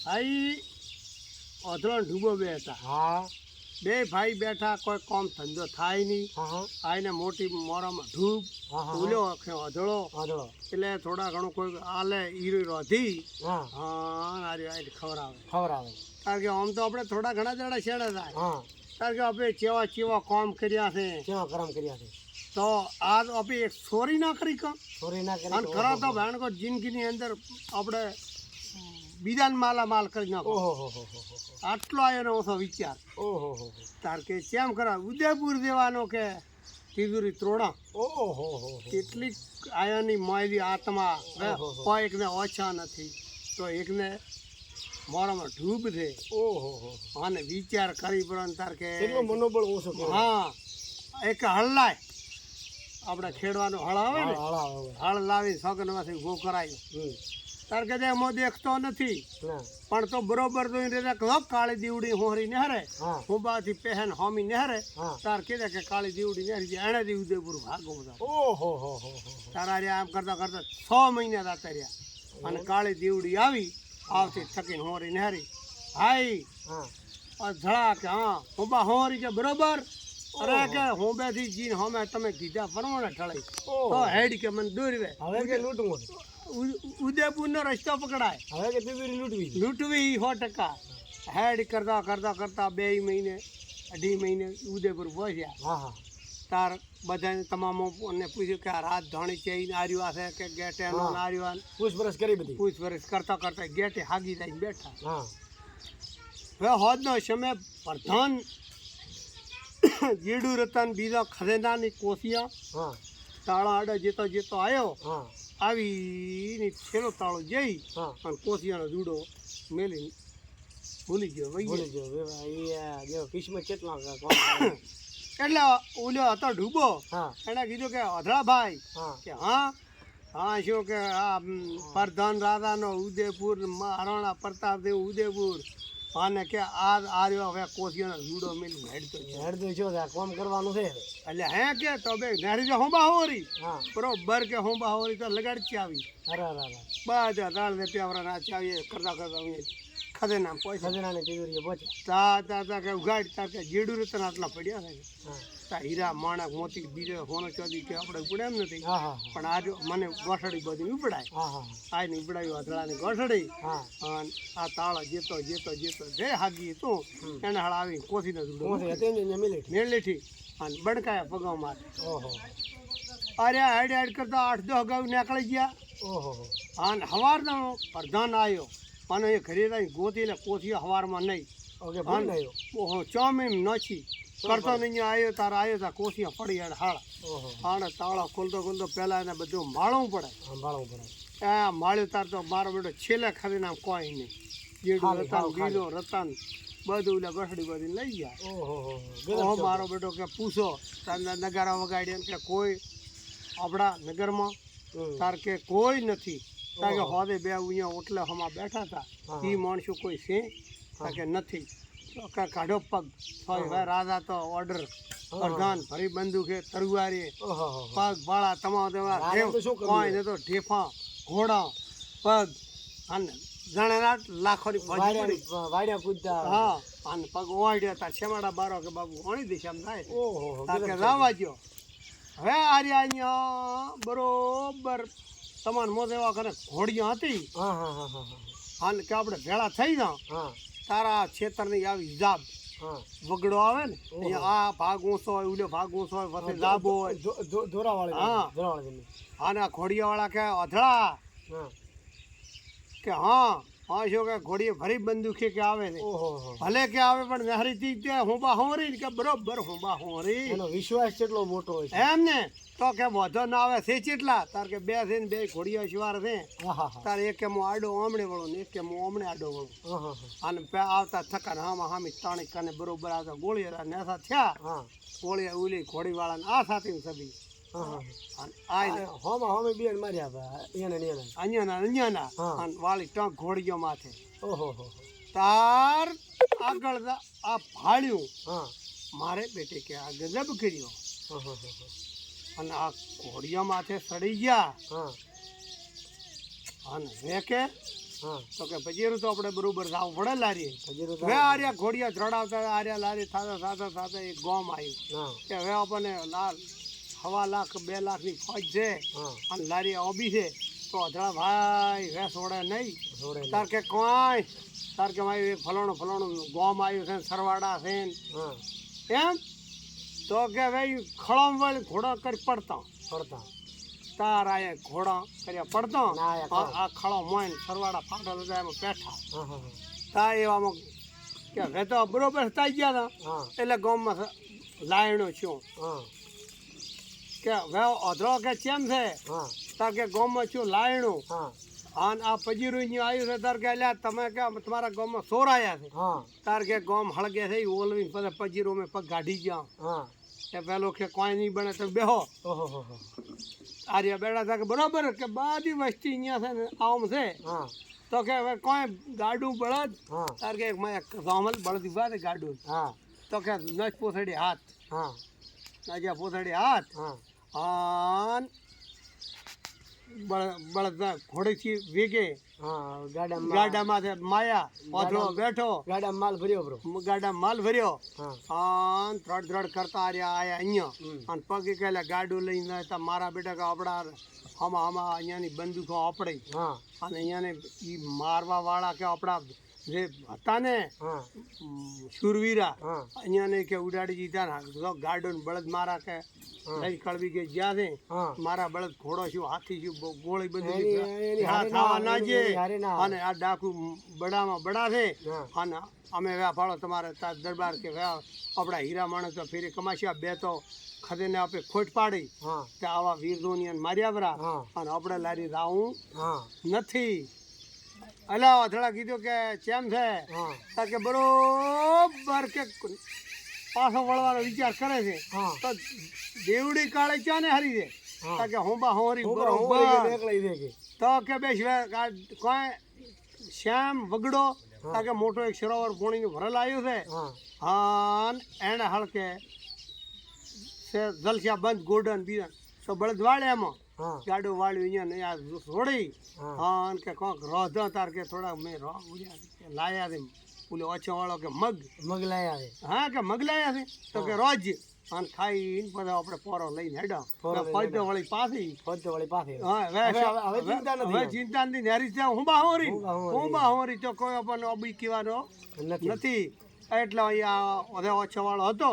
ભાઈ અધળો ઢૂબો બે હતા. હા બે ભાઈ બેઠા, કોઈ કામ ધંધો થાય નહીં. હા આઈને મોટી મોરામાં ઢૂબ હા ઉલ્યો અધળો, હા એટલે થોડા ઘણું કોઈ આલે ઈરો રોધી હા આરી ખવડાવે. ખબર આવે. કારણ કે આમ તો આપણે થોડા ઘણા જણા છેડા થાય. હા કારણ કે આપણે ચેવા કામ કર્યા છે, કેવા કરમ કર્યા છે. તો આ આપણે એક ચોરી ના કરી કા ચોરી ના કરી. અને ખરા તો ભયાનકો જિંદગીની અંદર આપણે બીજાને માલામાલ કરી નાખો. ઓહો હો હો હો. આટલો એનો ઓછો વિચાર. ઓહો હો. તાર કે કેમ કરા ઉદયપુર દેવાનો કે તિજોરી ત્રોડા ઓહો હો હો. કેટલીક આયાની માયલી આત્મા કોઈ એકને ઓછા નથી, તો એકને મોરામાં ઢૂબ છે. ઓહો હો. અને વિચાર કરી પણ તાર કે કેટલો મનોબળ ઓછો. હા એક હળલાય આપણે ખેડવાનો હળ આવે ને, હળ લાવી સગનમાંથી ઉભો કરાયો. તાર કે એમાં દેખતો નથી પણ તો બરોબર જોઈને કાળી દીવડી હોરી નેહરે હુંબાથી પહેન હોમી નેહરે. તાર કીધે કે કાળી દીવડી નેહરી જાય એને દી ઉદયપુર ભાગો બધા. ઓહો હો હો. તારા રહ્યા આમ કરતા કરતા 6 મહિના રાતા રહ્યા અને કાળી દીવડી આવતી થકીને હોરી નેહરી. હાઈ ધડા કે હા હુંબા હોરી કે બરોબર. અરે કે હું બેથી જીન હોમે તમે કીધા પરમાણે ઠળાઈ તો હેડ કે મને દોરવે. હવે કે લૂંટવું ઉદયપુર નો રસ્તો પકડાય. હવે કે તિજોરી લૂંટવી 100%. હેડ કરતા કરતા કરતા 2 મહિને 2.5 મહિને ઉદયપુર પહોંચ્યા. હા હા. તાર બધાને તમામ ને પૂછ્યું કે આ રાત ધણી ચઈને આર્યું છે કે ગેટે આર્યું. પૂછપરછ કરી બધી. પૂછપરછ કરતા કરતા ગેટે હાગી જઈને બેઠા. હા હવે હોદનો સમય પ્રધાન જીડું રતન બીજા ખરેનાની કોસિયા હા તાળા આડે જેતો આવ્યો. હા આવી છેલ્લો તાળો જઈ હા અને કોસિયાનો જુડો મેલી ભૂલી ગયો. ભૂલી ગયો. કિસ્મત કેટલા એટલે ઓલ્યો હતો ઢૂબો. હા એને કીધું કે અધળાભાઈ હા કે હા શું કે આ પ્રધાન રાધાનો ઉદયપુર મહારાણા પ્રતાપદેવ ઉદયપુર અને કે આ રહ્યો હવે કોસિયાનો જુડો મેલી હેડતો કામ કરવાનું છે. એટલે હે કે તો બે નહેરી હોંબા હોરી હા બરોબર કે હોંબા હોરી તો લગાડતી આવી. અરે અરે બધા દાળ ને પ્યાવરા નાચી આવીએ કરતા કરતા ખદે નામ પૈસા ખજનાની તિજોરીએ પહોંચ્યા. તા કે ઉગાડ તા કે જીડું રતન આટલા પડ્યા છે. હા તા હીરા માણક મોતી બીજો હોનો ચોદી કે આપણે ઉપડે એમ નથી. હા હા પણ આ મને ગોઠડી બધી ઉપડાય. હા હા આ ને ઉપડાયું અધળાની ગોઠડી. હા અને આ તાળો જેતો જે હાગી તું એને હાલ આવી કોથીનો જુડો મેળીથી અને બણકાયા પગો મારે. ઓહો અરે હેડ કરતા 8-10 અગાઉ નીકળી ગયા. ઓહો અને સવારનો પ્રધાન આવ્યો અને એ ઘરે રહી ગોતી એટલે કોથી સવારમાં નહીં. ઓકે ભૂલ આવ્યો. ઓહો ચોમીમ નથી કરતો નહીં આવ્યો તારા આવ્યો તા કોથિયા પડી હેડ હાળ. ઓહો આને તાળો ખોલતો પહેલાં એને બધું માળવું પડે. સંભાળવું પડે. આ માળ્યું તાર તો મારો બેટો છેલ્લે ખાલી આમ કોઈ નહીં. જેડું રતન બીજો રતન બધું એટલે ગઠડી બધી લઈ ગયા. ઓહો મારો બેટો કે પૂછો તાર નગારા વગાડ્યા કે કોઈ આપણા નગરમાં તાર કે કોઈ નથી. તાર કે હોદે બે અહીંયા ઓટલે હમણાં બેઠા હતા એ માણસો કોઈ છે તાર કે નથી. કાઢો પગ રાજા તો ઓર્ડર પ્રધાન ભરી બંદૂકે તરવારી પગ ભાળા તમામ કોઈ ને તો ઢેફા ઘોડા પગ અને જાણે લાખોની વાડ્યા કૂદતા. હા અને પગ ઓઢ્યા તા છેમાડા બારો કે બાબુ ઓણી દિશા થાય તાર કે લાવવા જો. હવે આર્યા અહીંયા બરોબર તમારે મોજ એવા કરે ઘોડીઓ હતી અને કે આપણે ભેળા થઈ જાઓ તારા ખેતરની આવી જાબ વગડો આવે ને અહીંયા આ ભાગ ઊંચો હોય ઉલ્યો ભાગ ઊંચો હોય પછી જાબો હોય. હા અને આ ઘોડિયાવાળા કે અધળા કે હા શું કે ઘોડીએ ભરી બંદૂકે કે આવે છે. ભલે કે આવે પણ નહેરીથી તે હોંબા હોરી કે બરોબર હોંબા હોરી. એનો વિશ્વાસ કેટલો મોટો હોય એમ ને તો કે વધો ના આવે છે ચેટલા તાર કે બે છે ને બે ઘોડિયા શિવાર છે. તાર એક કે હું આડો આમણે વળો ને એક કે હું આમણે આડો વળો. અને આવતા થકાને હામાં હામી તાણી કને બરોબર આવતા ગોળીયા નેસા થયા. ગોળીયા ઉલી ઘોડીવાળાને આ સાથે સબી વાળી ટંક ઘોડીઓ માથે. તાર આગળ આ ભાળ્યું મારે બેટે કે આ ગજબ કર્યો અને આ ઘોડીઓ માથે સડી ગયા અને હવે કે હા તો કે પજીરું તો આપણે બરોબર જાવું પડે લારીએ. હજી તો હવે આર્યા ઘોડિયા ધડાવતા આર્યા લારી થાતા થાતા થાતા એક ગોમ આવ્યું હા કે હવે આપણને સવા લાખ 2 લાખની ફોજ છે હા અને લારી ઓબી છે તો અધડા ભાઈ વેસ ઓળે નહીં. જોડે તાર કે કોઈ તાર કે મારી એક ફલાણું ગોમ આવ્યું છે ને સરવાડા છે ને હા એમ તો કે ભાઈ ખળમ વળી ઘોડા કરી પડતા પડતા તાર આયા ઘોડા કર્યા પડતા ના આયા આ ખળો મોય ને સરવાડા ફાટલ હતા એમાં બેઠા હા હા તા એવામાં કે હવે તો બરોબર થઈ ગયા હતા હા એટલે ગામમાં લાયણો છું હા કે હવે અધરો કે ચેમ છે હા તાર કે ગામમાં છું લાયણું હા અને આ પજીરું આવ્યું છે તાર કે અલ્યા તમે કે તમારા ગામમાં ચોર આવ્યા છે હા તાર કે ગામ હળગે છે ઈ ઓલવીને પછી પજીરું મેં પગ કાઢી ગયા હા કે પેલો કે કોઈ નહીં બને તો બેહો. ઓહો હો આર્યા બેડા હતા કે બરોબર કે બધી વસ્તી અહીંયા છે ને આમ છે હા તો કે હવે કોઈ ગાડું બળદ હા તાર કે મેં ગામલ બળદ ઉભા છે ગાડું હા તો કે નજ પોથડી હાથ હા નજા પોથડી હાથ હા આન બળદ ઘોડેથી વેગે હા ગાડામાં ગાડામાં છે માયા ઓથળો બેઠો ગાડામાં માલ ભર્યો બ્રો ગાડામાં માલ ભર્યો હા આન ધડ કરતા આર્યા આયા અહીંયા હમ. અને પગે કહેલા ગાડું લઈને આવ્યા મારા બેટા કે આપણા આમાં અહીંયાની બંદૂકો આપડે હા અને અહીંયાને ઈ મારવા વાળા કે આપણા જે હતા ને હા શૂરવીરા હા અહીંયાને કે ઉડાડી દીધા ને તો ગાડો ને બળદ મારા કે લઈ કળવી કે જ્યાં છે હા મારા બળદ ઘોડો છું હાથી છું ગોળી એની બધી હારે થવા ના એની જે હારે ના અને આ ડાકુ બડામાં બડા છે હા અને અમે વ્યા ફાળો તમારે તાર દરબાર કે વ્યા આપણા હીરા માણસ તો ફેરી કમાશ્યા બે તો ખદેને આપે ખોટ પાડી હા કે આવા વીર દોનિયાને માર્યા બરા હા અને આપણે લારી રાવું હા નથી. અલા અધડા કીધું કે ચેમ છે હા તાર કે બરોબર કે પાછો વળવાનો વિચાર કરે છે હા તો દેવડી કાળે ચા ને હરી છે હા તાર કે હોંબા હોરી હું બરોબર એકલા દે કે તો કે બેસ કોઈ શ્યામ વગડો તાર કે મોટો એક સરોવર પોણીનું ભરેલ આવ્યું છે હા હા એને હળકે જલસ્યા બંધ ગોડન બીજન તો બળદ વાળે એમાં હા ગાડો વાળ્યું અહીંયા ને આ છોડી હા હા અને કે કોક રોધો તાર કે થોડા મેં લાયા છે ઓલો ઓછો વાળો કે મગ મગલાય આવે હા કે મગ લાયા છે તો કે રોજ અને ખાઈને પછી આપણે પોરો લઈને હેડો પોરો લઈને પૈતો વળી પાછી પહોંચતો વળી પાસે હા હવે ચિંતા નથી હવે ચિંતા નથી નેરી ત્યાં હુંબા હોરી હુંબા હુંબા હોરી તો કોઈ આપણને અબી કહેવાનો નથી નથી એટલે અહીંયા ઓછો વાળો હતો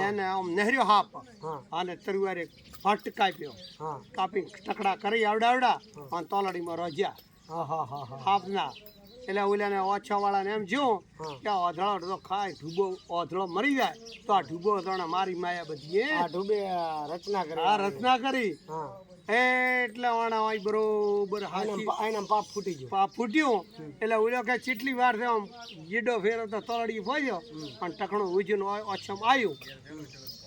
એને આમ નહેર્યો હાપ હા અને તરવારે ફટ કાપ્યો હા કાપી ટકડા કરી આવડા અને તોલડીમાં રોજ્યા હા હા હા હા હાપના એટલે ઓલાને ઓછા વાળાને એમ જોયું હા. કે આ ઓધળો તો ખાય ઢૂબો ઓધળો મરી જાય તો આ ઢૂબો તને મારી માયા બધી આ ડૂબે રચના કરે આ રચના કરી હા એટલે વાણા હોય બરોબર હાથી આના પાપ ફૂટી ગયો પા ફૂટ્યું એટલે ઓલો કે ચીટલી વાર થયો આમ ગીડો ફેરો તો તોલડી ફોજ્યો અને ટકણું ઉજ્યું ઓછામાં આવ્યું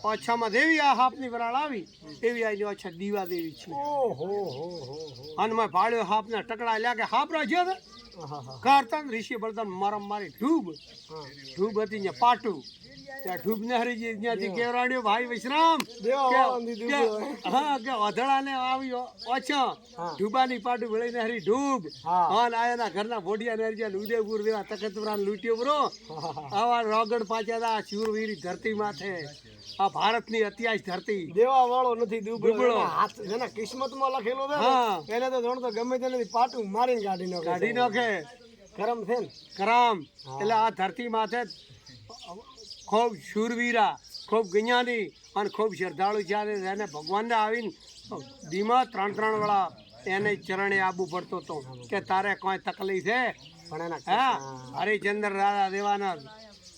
ઓછામાં દેવી આ હાપની વરાળ આવી એવી આની ઓછા દીવા દેવી છે ઓહો હો હો અને મેં ભાડ્યો હાપના ટકડા લ્યા કે હાપ રાખ્યો છે હા હા કરતા ઋષિ બળતણ મારમ મારી ઢૂબ હા ઢૂબ હતી ત્યાં પાટું ત્યાં ઢૂબ ને હરી ત્યાંથી કેવરાડ્યો ભાઈ વિશ્રામ દેવા વાળાની કે ડૂબે હા કે અધડાને આવ્યો ઓછો હા. ઢૂબાની પાટું વળીને હરી ઢૂબ હા. અને આયાના ઘરના ભોડિયા ને હરી ઉદયપુર દેવા તખતપુરાને લૂંટ્યો બરો આવા રોગડ પાછા આ શૂરવીરી ધરતી માથે આ ભારતની અત્યાશ ધરતી દેવા વાળો નથી દુબળો. દુબળો હાથ જેના કિસ્મતમાં લખેલો છે હા. ને એને તો જાણતો ગમે તેને પાટું મારીને કાઢી નાખે કાઢી નાખે કરમ છે ને કરામ હા. એટલે આ ધરતી માથે ખૂબ શૂરવીરા ખૂબ જ્ઞાની અને ખૂબ શ્રદ્ધાળુ જ્યારે એને ભગવાનને આવીને ધીમા 3 વાળા એને ચરણે આવવું પડતો હતો કે તારે કોઈ તકલીફ છે પણ એના હા હરિચંદ્ર રાધા દેવાના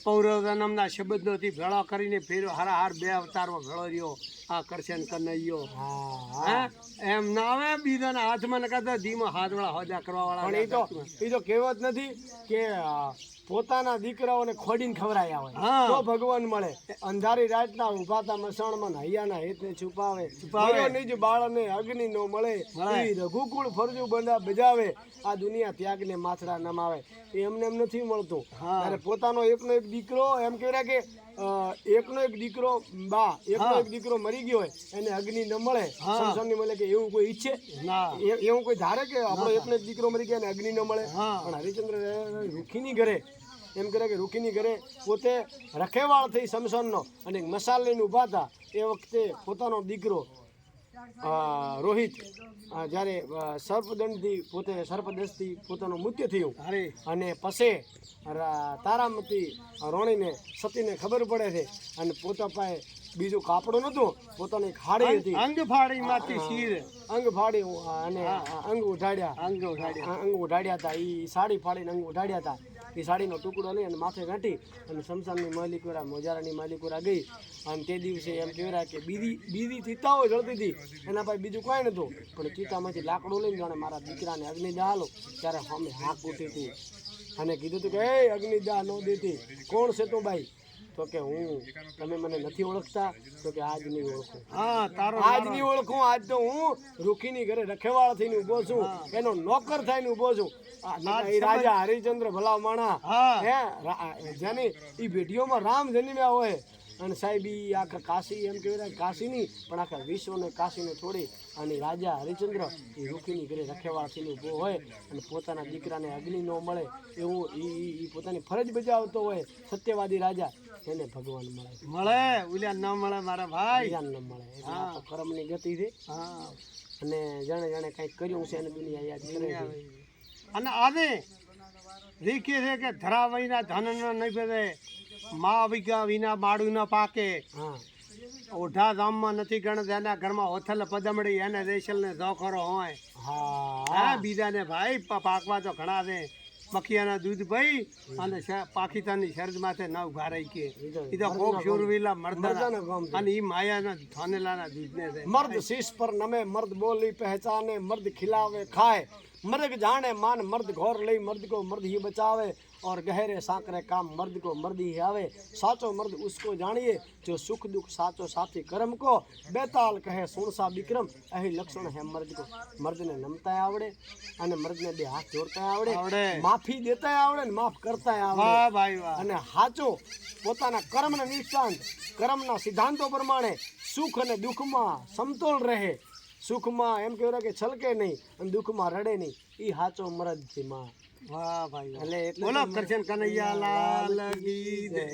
પૌરવ જન્મના શબ્દોથી ભેળો કરીને ફેર્યો હારાહાર 2 અવતારમાં ભેળો રહ્યો આ કરશન કનૈયો હા હા એમ ના આવે બીજાના હાથમાં નકાતો ધીમા હાથ વાળા હોદા કરવા પણ વાળા એ તો કહેવત નથી કે પોતાના દીકરાઓને ખોડીને ખવરાયા હોય હા. તો ભગવાન મળે. અંધારી રાતના ઉભાતા મસાણમાં હૈયાના હેતને છુપાવે છુપાવે. મળ્યો નિજ બાળને અગ્નિ નો મળે ઈ રઘુકુળ ફરજુ બંધા બજાવે આ દુનિયા ત્યાગને માથડા નમાવે. એ એમને એમ નથી મળતું. ત્યારે પોતાનો એકનો એક દીકરો એમ કહેવાય કે એકનો એક દીકરો બા એકનો એક દીકરો મરી ગયો હોય એને અગ્નિ ન મળે સંસારની મળે કે એવું કોઈ ઈચ્છે ના એવું કોઈ ધારે કે આપણો એકનો એક દીકરો મરી ગયા અને અગ્નિ ન મળે. હા. પણ હરિચંદ્ર રૂખીની ઘરે એમ કરે કે રૂખીની ઘરે પોતે રખેવાળ થઈ સમસનનો અને એક મસાલ લઈને ઊભા હતા. એ વખતે પોતાનો દીકરો રોહિત જ્યારે સર્પદંડથી પોતે સર્પદંશથી પોતાનું મૃત્યુ થયું અરે અને પછી તારામતી રોણીને સતીને ખબર પડે છે અને પોતા પાસે બીજું કાપડું નહોતું પોતાની ખાડી હતી અંગ ફાડી માંથી શીર અંગ ફાડી અને અંગ ઉઢાડ્યા અંગ ઉઠાડ્યા અંગ ઉઢાડ્યા હતા. એ સાડી ફાડીને અંગ ઉઢાડ્યા હતા. એ સાડીનો ટુકડો લઈ અને માથે ગાંઠી અને શમશાનની માલિકોરા મોજારાની માલિકોરા ગઈ અને તે દિવસે એમ કહેવાય કે બીજી ચિતાઓ જળતી હતી એના પાસે બીજું કાંઈ નહોતું પણ ચિતામાંથી લાકડું લઈને જાણે મારા દીકરાને અગ્નિદાહ આલો ત્યારે અમે હાક ઉઠી હતી અને કીધું હતું કે એ અગ્નિદાહ ન દેતી કોણ છે તો બાઈ તો કે હું તમે મને નથી ઓળખતા તો કે આજ નહીં ઓળખું હા તારો આજ નહીં ઓળખું આજ તો હું રૂખીની ઘરે રખેવાળ થઈને ઊભો છું એનો નોકર થઈને ઊભો છું. એ રાજા હરિચંદ્ર ભલા માણા હે જેની એ વિડીયોમાં રામ જન્મ્યા હોય અને સાહેબ ઈ આખા કાશી એમ કહેવાય કાશી નહીં પણ આખા વિશ્વને કાશીને છોડી અને રાજા હરિચંદ્ર એ રૂખીની ઘરે રખેવાળ થઈને ઊભો હોય અને પોતાના દીકરાને અગ્નિ ન મળે એવું એ પોતાની ફરજ બજાવતો હોય સત્યવાદી રાજા એને ભગવાન મળે મળે ઉલ્યા ન મળે મારા ભાઈ જ્ઞાન ન મળે. એટલે આ તો કર્મની ગતિ છે હા અને જાણે જાણે કંઈક કર્યું છે એને દુનિયા યાદ કરે છે. અને આને રીખે છે કે ધરા વહીના ધન નહીં પેદે મા વિગા વિના માળું ન પાકે હા ઓઢા ગામમાં નથી ગણત એના ઘરમાં હોથલ પદમડી એને રેશલ ને ઝોખરો હોય હા હા બીજાને ભાઈ પાકવા તો ઘણા છે મખિયાના દૂધ ભાઈ અને પાકિસ્તાનની શરદ માથે ન ઉભા રહી કે એ તો કોક શૂરવીલા મરદાના અને એ માયાના થાનેલાના દૂધને છે મર્દ શીશ પર નમે મર્દ બોલી પહેચાને મર્દ ખिलावे खाए मर्द जाने मान मर्द घोर लई मर्द को मर्द ही बचावे और गहरे सांकरे काम मर्द को मर्द ही आवे साचो मर्द उसको जानिए जो सुख दुख साचो साथी कर्म को बेताल कहे सुणसा विक्रम अही लक्षण है मर्द को मर्द ने नमता आवड़े અને મર્દને બે હાથ જોડતા આવડે માફી દેતા આવડે ને માફ કરતા આવડે વાહ ભાઈ વાહ અને હાચો પોતાના કર્મના નિષ્ઠાંત કર્મના સિદ્ધાંતો પ્રમાણે સુખ અને દુઃખમાં સમતોલ રહે સુખમાં એમ કહેવાય કે છલકે નહીં અને દુઃખમાં રડે નહીં એ હાચો મરદ છે માં. વાહ ભાઈ એટલે બોલો કૃષ્ણ કનૈયા લાલ કી જય.